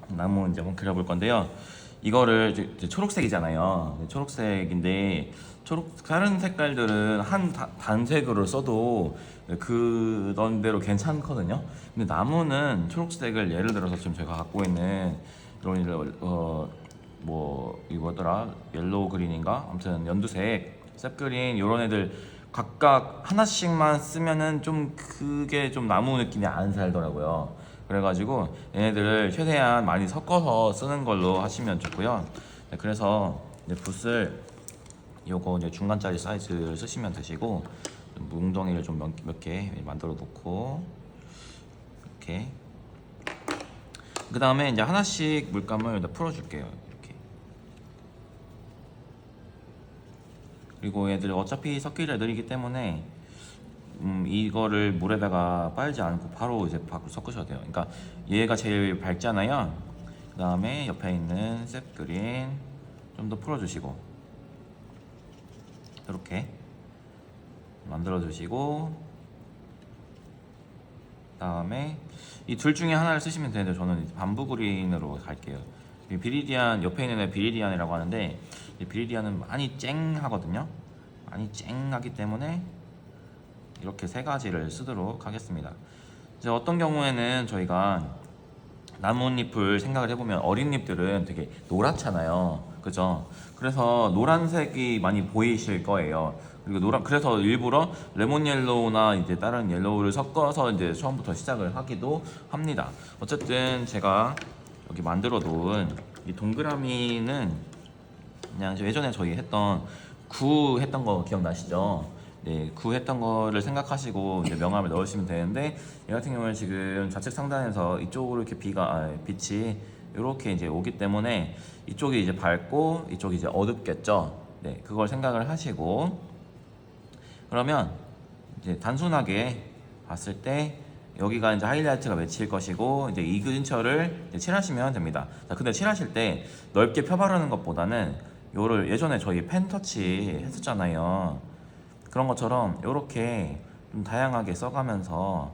나무 이제 한번 그려볼 건데요. 이거를 이제 초록색이잖아요. 초록색인데 다른 색깔들은 단색으로 써도 그런 대로 괜찮거든요. 근데 나무는 초록색을 예를 들어서 지금 제가 갖고 있는 이런 뭐 이거더라 옐로우 그린인가 아무튼 연두색 셉그린 이런 애들 각각 하나씩만 쓰면은 좀 그게 좀 나무 느낌이 안 살더라고요. 그래가지고 얘네들을 최대한 많이 섞어서 쓰는 걸로 하시면 좋고요. 네, 그래서 이제 붓을 요거 이제 중간짜리 사이즈를 쓰시면 되시고 뭉덩이를 좀 몇 개 만들어 놓고 이렇게 그 다음에 이제 하나씩 물감을 풀어 줄게요. 이렇게. 그리고 얘들 어차피 섞기가 느리기 때문에 이거를 물에다가 빨지 않고 바로 이제 밖으로 섞으셔야 돼요. 그러니까 얘가 제일 밝잖아요. 그 다음에 옆에 있는 셉그린 좀 더 풀어주시고 이렇게 만들어 주시고 그다음에 이 둘 중에 하나를 쓰시면 되는데 저는 반부 그린으로 갈게요. 비리디안 옆에 있는 애 비리디안이라고 하는데 이 비리디안은 많이 쨍하거든요. 많이 쨍하기 때문에 이렇게 세 가지를 쓰도록 하겠습니다. 이제 어떤 경우에는 저희가 나뭇잎을 생각을 해보면 어린 잎들은 되게 노랗잖아요. 그죠? 그래서 노란색이 많이 보이실 거예요. 그리고 그래서 일부러 레몬 옐로우나 이제 다른 옐로우를 섞어서 이제 처음부터 시작을 하기도 합니다. 어쨌든 제가 여기 만들어 놓은 이 동그라미는 그냥 예전에 저희 했던 구 했던 거 기억나시죠? 네, 구 했던 거를 생각하시고 이제 명암을 넣으시면 되는데 얘 같은 경우는 지금 좌측 상단에서 이쪽으로 이렇게 빛이 이렇게 이제 오기 때문에 이쪽이 이제 밝고 이쪽이 이제 어둡겠죠. 네, 그걸 생각을 하시고 그러면 이제 단순하게 봤을 때 여기가 이제 하이라이트가 맺힐 것이고 이제 이 근처를 이제 칠하시면 됩니다. 자, 근데 칠하실 때 넓게 펴바르는 것보다는 요를 예전에 저희 펜터치 했었잖아요. 그런 것처럼 이렇게 좀 다양하게 써가면서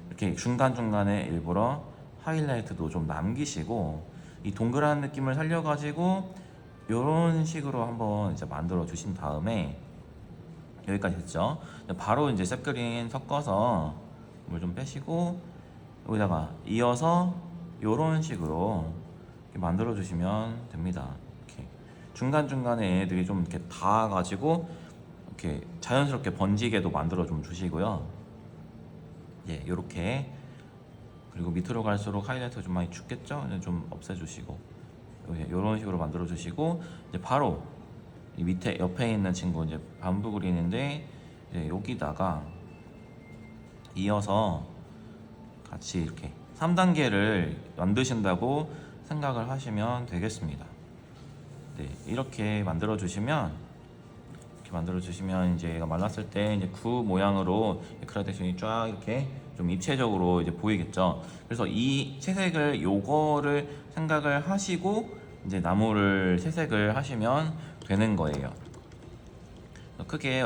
이렇게 중간중간에 일부러 하이라이트도 좀 남기시고 이 동그란 느낌을 살려가지고 이런 식으로 한번 이제 만들어 주신 다음에 여기까지 됐죠. 바로 이제 셋그린 섞어서 물 좀 빼시고 여기다가 이어서 이런 식으로 이렇게 만들어 주시면 됩니다. 이렇게 중간중간에 얘들이 좀 이렇게 닿아가지고 이렇게 자연스럽게 번지게도 만들어 좀 주시고요. 예, 이렇게 그리고 밑으로 갈수록 하이라이트가 좀 많이 죽겠죠? 좀 없애주시고 이런 식으로 만들어 주시고 이제 바로 이 밑에 옆에 있는 친구 이제 반부 그린인데 이제 여기다가 이어서 같이 이렇게 3단계를 만드신다고 생각을 하시면 되겠습니다. 네, 이렇게 만들어 주시면 이제 얘가 말랐을 때 이제 구 모양으로 그라데이션이 쫙 이렇게 좀 입체적으로 이제 보이겠죠. 그래서 이 채색을 요거를 생각을 하시고 이제 나무를 채색을 하시면 되는 거예요. 크게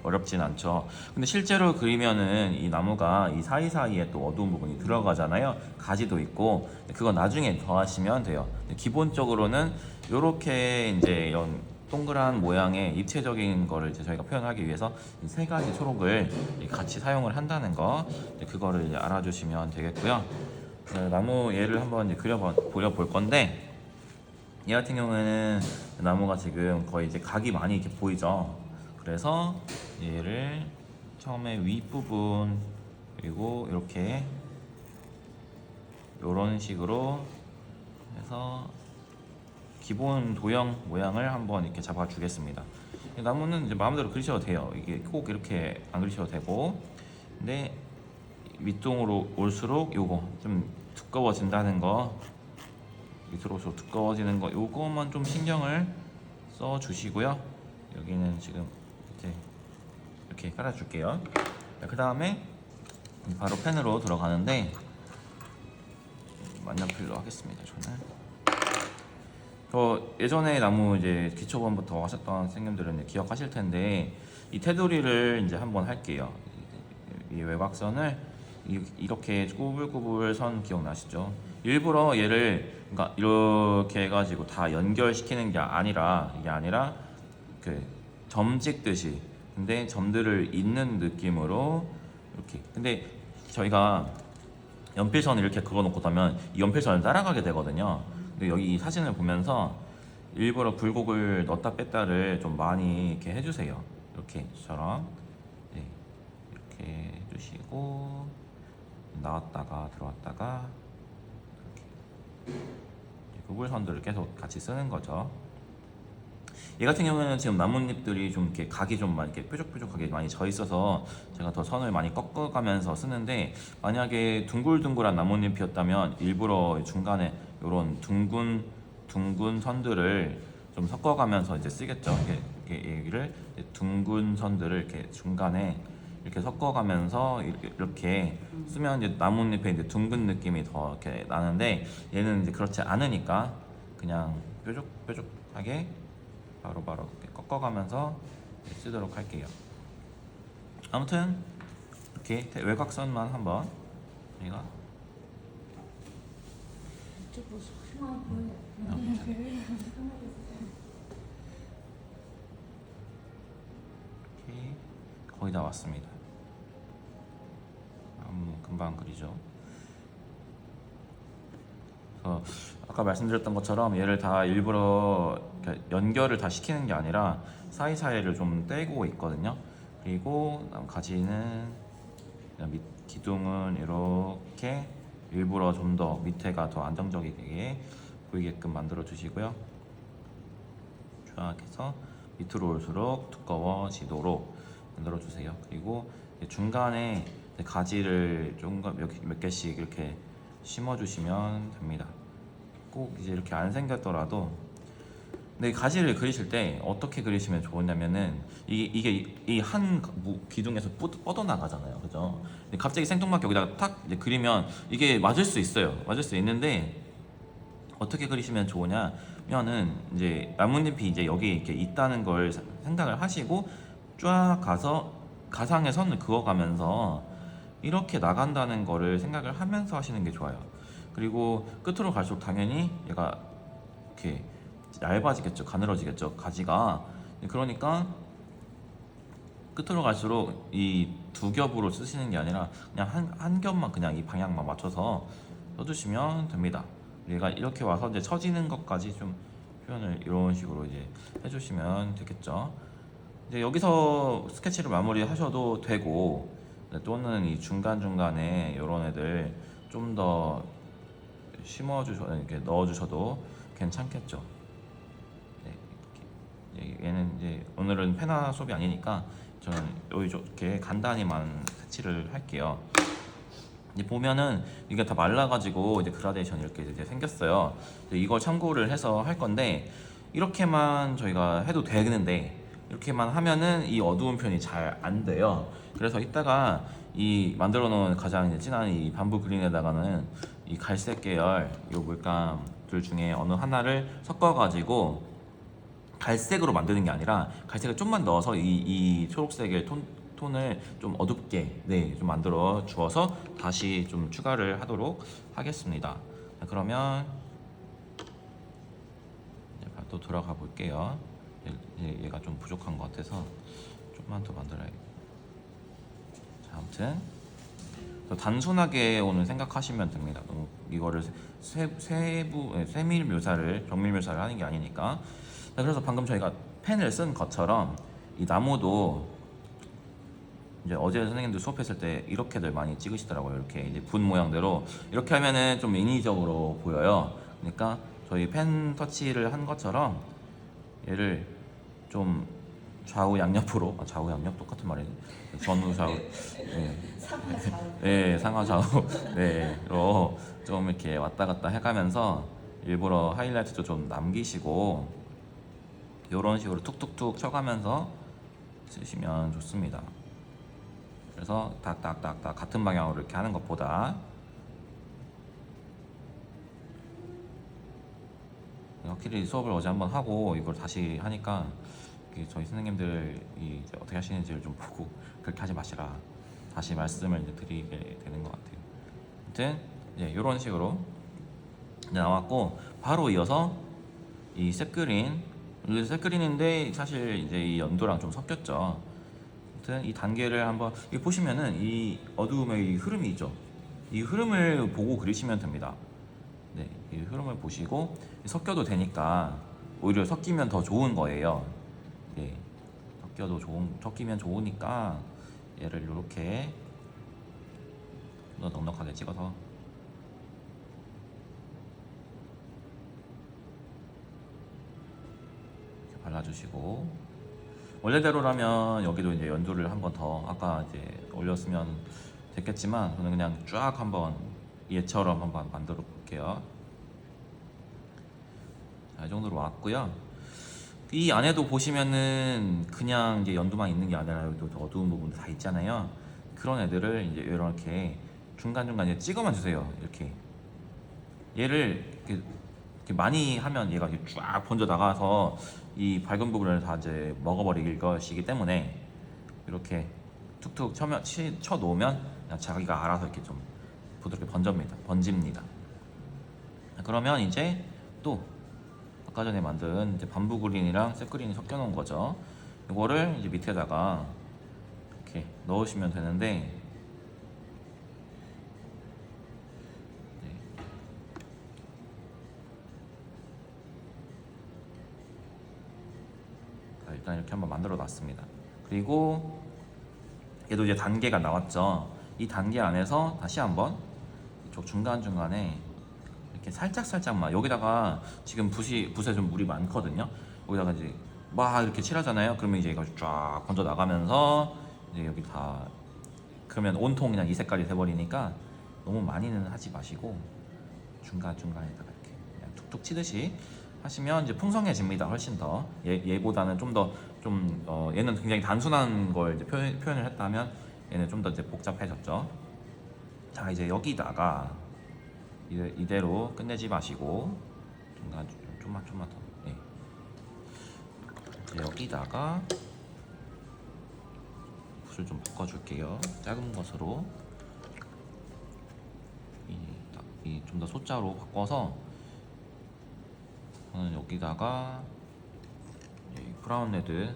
어렵진 않죠. 근데 실제로 그리면은 이 나무가 이 사이사이에 또 어두운 부분이 들어가잖아요. 가지도 있고 그거 나중에 더하시면 돼요. 기본적으로는 이렇게 이제 이런 동그란 모양의 입체적인 거를 이제 저희가 표현하기 위해서 이 세 가지 초록을 같이 사용을 한다는 거 그거를 이제 알아주시면 되겠고요. 나무 얘를 한번 이제 그려볼 건데 얘 같은 경우에는 나무가 지금 거의 이제 각이 많이 이렇게 보이죠. 그래서 얘를 처음에 윗부분 그리고 이렇게 이런 식으로 해서 기본 도형 모양을 한번 이렇게 잡아 주겠습니다. 나무는 이제 마음대로 그리셔도 돼요. 이게 꼭 이렇게 안 그리셔도 되고 근데 밑동으로 올수록 요거 좀 두꺼워진다는 거 밑으로 올수록 두꺼워지는 거 요거만 좀 신경을 써 주시고요. 여기는 지금 이렇게 깔아줄게요. 그 다음에 바로 펜으로 들어가는데 만년필로 하겠습니다. 저는 예전에 나무 이제 기초반부터 하셨던 선생님들은 기억하실 텐데 이 테두리를 이제 한번 할게요. 이 외곽선을 이렇게 꾸불꾸불 선 기억나시죠? 일부러 얘를 그러니까 이렇게 해가지고 다 연결시키는 게 아니라 이게 아니라 그 점 찍듯이 근데 점들을 잇는 느낌으로 이렇게 근데 저희가 연필선을 이렇게 그어놓고 타면 이 연필선을 따라가게 되거든요. 근데 여기 이 사진을 보면서 일부러 굴곡을 넣었다 뺐다를 좀 많이 이렇게 해주세요. 이렇게처럼 네, 이렇게 해주시고 나왔다가 들어왔다가 이렇게 구불선들을 계속 같이 쓰는 거죠. 얘 같은 경우에는 지금 나뭇잎들이 좀 이렇게 각이 좀 많이 이렇게 뾰족뾰족하게 많이 져 있어서 제가 더 선을 많이 꺾어가면서 쓰는데 만약에 둥글둥글한 나뭇잎이었다면 일부러 중간에 이런 둥근 선들을 좀 섞어가면서 이제 쓰겠죠. 이렇게 얘기를 둥근 선들을 이렇게 중간에 이렇게 섞어가면서 이렇게 쓰면 이제 나뭇잎에 이제 둥근 느낌이 더 이렇게 나는데 얘는 이제 그렇지 않으니까 그냥 뾰족뾰족하게 바로바로 이렇게 꺾어가면서 쓰도록 할게요. 아무튼 이렇게 외곽선만 한번 저희가 이렇게 거의 다 왔습니다. 금방 그리죠. 그래서 아까 말씀드렸던 것처럼 얘를 다 일부러 연결을 다 시키는 게 아니라 사이사이를 좀 떼고 있거든요. 그리고 가지는 기둥은 이렇게 일부러 좀 더 밑에가 더 안정적이게 보이게끔 만들어 주시고요. 쫙 해서 밑으로 올수록 두꺼워지도록 만들어 주세요. 그리고 중간에 가지를 좀 몇 개씩 이렇게 심어 주시면 됩니다. 꼭 이제 이렇게 안 생겼더라도 근데 가지를 그리실 때 어떻게 그리시면 좋으냐면은 이게 이 한 기둥에서 뻗어나가잖아요, 그죠? 근데 갑자기 생뚱맞게 여기다가 탁 이제 그리면 이게 맞을 수 있어요. 맞을 수 있는데 어떻게 그리시면 좋으냐면은 이제 나뭇잎이 이제 여기 이렇게 있다는 걸 생각을 하시고 쫙 가서 가상의 선을 그어가면서 이렇게 나간다는 거를 생각을 하면서 하시는 게 좋아요. 그리고 끝으로 갈수록 당연히 얘가 이렇게 얇아지겠죠, 가늘어지겠죠, 가지가. 그러니까 끝으로 갈수록 이 두 겹으로 쓰시는 게 아니라 그냥 한 겹만 그냥 이 방향만 맞춰서 써주시면 됩니다. 얘가 이렇게 와서 이제 처지는 것까지 좀 표현을 이런 식으로 이제 해주시면 되겠죠. 이제 여기서 스케치를 마무리하셔도 되고 또는 이 중간중간에 이런 애들 좀 더 이렇게 넣어주셔도 괜찮겠죠. 네, 얘는 이제 오늘은 페나 수업이 아니니까 저는 이렇게 간단히만 색칠을 할게요. 이제 보면은 이게 다 말라가지고 이제 그라데이션 이렇게 이제 생겼어요. 이걸 참고를 해서 할 건데 이렇게만 저희가 해도 되는데 이렇게만 하면은 이 어두운 편이 잘 안 돼요. 그래서 이따가 이 만들어 놓은 가장 이제 진한 이 밤부 그린에다가는 이 갈색 계열 요 물감들 중에 어느 하나를 섞어 가지고 갈색으로 만드는 게 아니라 갈색을 좀만 넣어서 이 초록색의 톤을 좀 어둡게 좀 만들어 주어서 다시 좀 추가를 하도록 하겠습니다. 자, 그러면 또 들어가 볼게요. 얘가 좀 부족한 것 같아서 좀만 더 만들어야겠다. 자, 아무튼 단순하게 오늘 생각하시면 됩니다. 이거를 세밀 묘사를 정밀 묘사를 하는 게 아니니까. 자, 그래서 방금 저희가 펜을 쓴 것처럼 이 나무도 이제 어제 선생님들 수업했을 때 이렇게들 많이 찍으시더라고요. 이렇게 이제 분 모양대로 이렇게 하면은 좀 인위적으로 보여요. 그러니까 저희 펜 터치를 한 것처럼 얘를 좀 좌우 양옆으로 좌우 양옆 똑같은 말이지. 전후 좌우 상하 좌우 네로 좀 이렇게 왔다 갔다 해가면서 일부러 하이라이트도 좀 남기시고 이런 식으로 툭툭툭 쳐가면서 쓰시면 좋습니다. 그래서 딱딱딱딱 같은 방향으로 이렇게 하는 것보다 확실히 수업을 어제 한번 하고 이걸 다시 하니까 저희 선생님들이 어떻게 하시는지를 좀 보고 그렇게 하지 마시라 다시 말씀을 이제 드리게 되는 것 같아요. 아무튼 이런 식으로 이제 나왔고 바로 이어서 이 셋그린, 이게 셋그린인데 사실 이제 이 연도랑 좀 섞였죠. 아무튼 이 단계를 한번 이 보시면은 이 어두움의 이 흐름이 있죠. 이 흐름을 보고 그리시면 됩니다. 네, 이 흐름을 보시고 섞여도 되니까 오히려 섞이면 더 좋은 거예요. 네, 섞이면 좋으니까 얘를 이렇게 더 넉넉하게 찍어서 이렇게 발라주시고, 원래대로라면 여기도 이제 연두를 한 번 더 아까 이제 올렸으면 됐겠지만 저는 그냥 쫙 한번 얘처럼 한번 만들어 볼게요. 자, 이 정도로 왔고요. 이 안에도 보시면은 그냥 이제 연두만 있는 게 아니라 여기도 어두운 부분도 다 있잖아요. 그런 애들을 이제 이렇게 중간중간 이제 찍어만 주세요. 이렇게 얘를 이렇게 많이 하면 얘가 이렇게 쫙 번져 나가서 이 밝은 부분을 다 이제 먹어버릴 것이기 때문에 이렇게 툭툭 쳐 놓으면 그냥 자기가 알아서 이렇게 좀 부드럽게 번집니다. 그러면 이제 또 아까 전에 만든 이제 밤부 그린이랑 색 그린이 섞여 놓은 거죠. 이거를 이제 밑에다가 이렇게 넣으시면 되는데, 네. 자, 일단 이렇게 한번 만들어 놨습니다. 그리고 얘도 이제 단계가 나왔죠. 이 단계 안에서 다시 한번 이쪽 중간중간에 이렇게 살짝만, 여기다가 지금 붓에 좀 물이 많거든요. 여기다가 이제 막 이렇게 칠하잖아요. 그러면 이제 이거 쫙 번져 나가면서 이제 여기 다, 그러면 온통 그냥 이 색깔이 돼버리니까 너무 많이는 하지 마시고 중간중간에다가 이렇게 그냥 툭툭 치듯이 하시면 이제 풍성해집니다. 훨씬 더 얘보다는 좀 더 얘는 굉장히 단순한 걸 이제 표현을 했다면 얘는 좀 더 이제 복잡해졌죠. 자, 이제 여기다가 이대로 끝내지 마시고 중간 좀만 더. 네. 여기다가 붓을 좀 바꿔줄게요. 작은 것으로 좀 더 소자로 바꿔서 저는 여기다가 브라운 레드를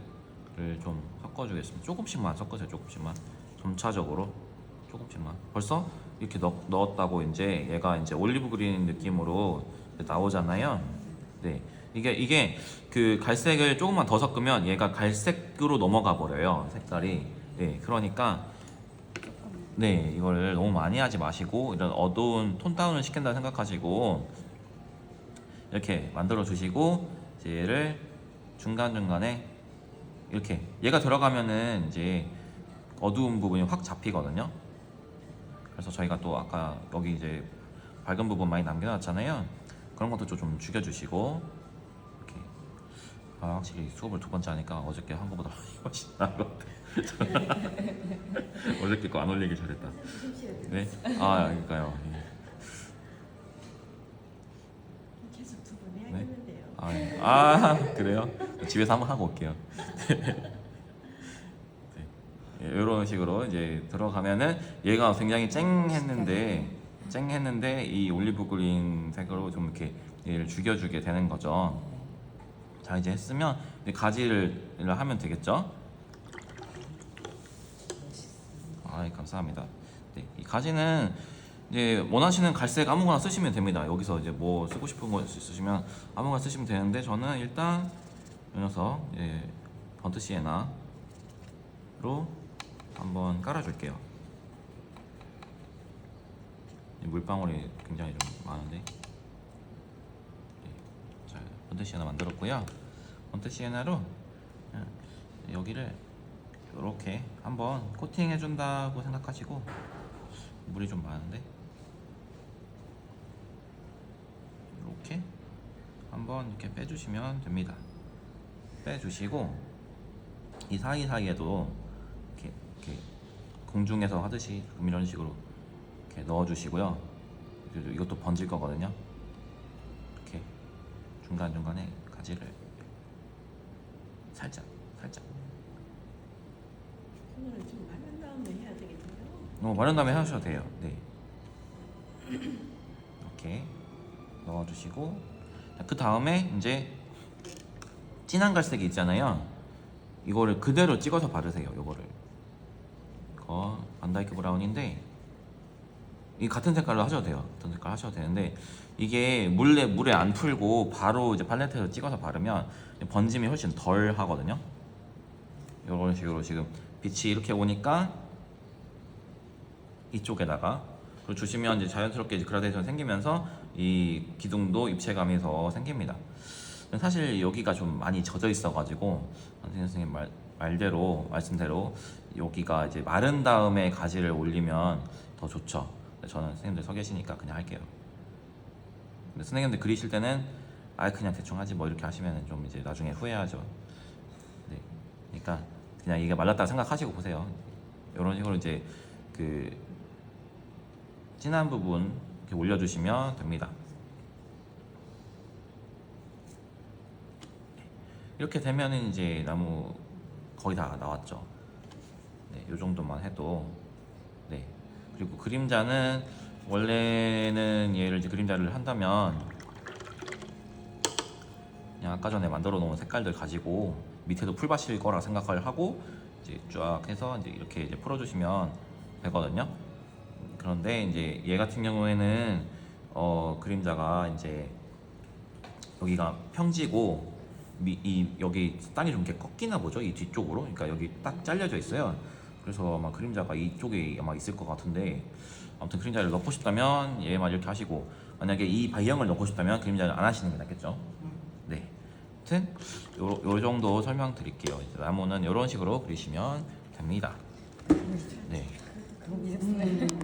좀 섞어주겠습니다. 조금씩만 섞으세요. 조금씩만, 점차적으로 조금씩만. 벌써 이렇게 넣었다고 이제 얘가 이제 올리브 그린 느낌으로 나오잖아요. 네, 이게 그 갈색을 조금만 더 섞으면 얘가 갈색으로 넘어가 버려요, 색깔이. 네, 그러니까 네, 이걸 너무 많이 하지 마시고 이런 어두운 톤 다운을 시킨다 생각하시고 이렇게 만들어 주시고, 이제 얘를 중간중간에 이렇게 얘가 들어가면은 이제 어두운 부분이 확 잡히거든요. 그래서 저희가 또 아까 여기 이제 밝은 부분 많이 남겨놨잖아요. 그런 것도 좀 죽여주시고 이렇게. 확실히 수업을 두 번째 하니까 어저께 한 거보다 훨씬 나은 것 같아. 어저께 거 안 올리길 잘했다. 네? 그러니까요. 예. 계속 두 번 네? 해야겠는데요. 그래요? 집에서 한번 하고 올게요. 이런 식으로 이제 들어가면은 얘가 굉장히 쨍했는데 이 올리브 그린 색으로 좀 이렇게 얘를 죽여주게 되는 거죠. 자, 이제 했으면 이제 가지를 하면 되겠죠. 감사합니다. 네, 이 가지는 이제 원하시는 갈색 아무거나 쓰시면 됩니다. 여기서 이제 뭐 쓰고 싶은 거 쓰시면 아무거나 쓰시면 되는데, 저는 일단 이 녀석 번트 시에나로 한번 깔아줄게요. 물방울이 굉장히 좀 많은데. 자, 번트 시에나 만들었고요. 번트 시에나로 여기를 이렇게 한번 코팅 해준다고 생각하시고, 물이 좀 많은데 이렇게 한번 이렇게 빼주시면 됩니다. 빼주시고 이 사이사이에도 이렇게 공중에서 하듯이 이런 식으로 이렇게 넣어주시고요. 이것도 번질 거거든요. 이렇게 중간중간에 가지를 살짝 손으로 좀 마른 다음에 해야 되겠네요. 마른 다음에 하셔도 돼요. 네. 이렇게 넣어주시고, 그 다음에 이제 진한 갈색이 있잖아요. 이거를 그대로 찍어서 바르세요. 요거를. 이거 반다이크 브라운인데 이 같은 색깔로 하셔도 돼요. 같은 색깔 하셔도 되는데 이게 물에 안 풀고 바로 이제 팔레트에서 찍어서 바르면 번짐이 훨씬 덜 하거든요. 이런 식으로 지금 빛이 이렇게 오니까 이쪽에다가 그리고 주시면 이제 자연스럽게 이제 그라데이션 생기면서 이 기둥도 입체감이 더 생깁니다. 사실 여기가 좀 많이 젖어 있어가지고 선생님 말씀대로 여기가 이제 마른 다음에 가지를 올리면 더 좋죠. 저는 선생님들 서 계시니까 그냥 할게요. 근데 선생님들 그리실 때는 그냥 대충 하지 뭐 이렇게 하시면 좀 이제 나중에 후회하죠. 네. 그러니까 그냥 이게 말랐다고 생각하시고 보세요. 이런 식으로 이제 그 진한 부분 이렇게 올려주시면 됩니다. 이렇게 되면은 이제 나무 거의 다 나왔죠. 네, 요 정도만 해도. 네. 그리고 그림자는 원래는 얘를 이제 그림자를 한다면 그냥 아까 전에 만들어 놓은 색깔들 가지고 밑에도 풀밭일 거라 생각을 하고 이제 쫙 해서 이제 이렇게 이제 풀어주시면 되거든요. 그런데 이제 얘 같은 경우에는 그림자가 이제 여기가 평지고 여기 땅이 좀 이렇게 꺾이나 보죠. 이 뒤쪽으로. 그러니까 여기 딱 잘려져 있어요. 그래서 아마 그림자가 이쪽에 아마 있을 것 같은데 아무튼 그림자를 넣고 싶다면 얘만 이렇게 하시고 만약에 이 바이형을 넣고 싶다면 그림자를 안 하시는 게 낫겠죠. 네. 아무튼 요 정도 설명드릴게요. 나무는 이런 식으로 그리시면 됩니다. 네.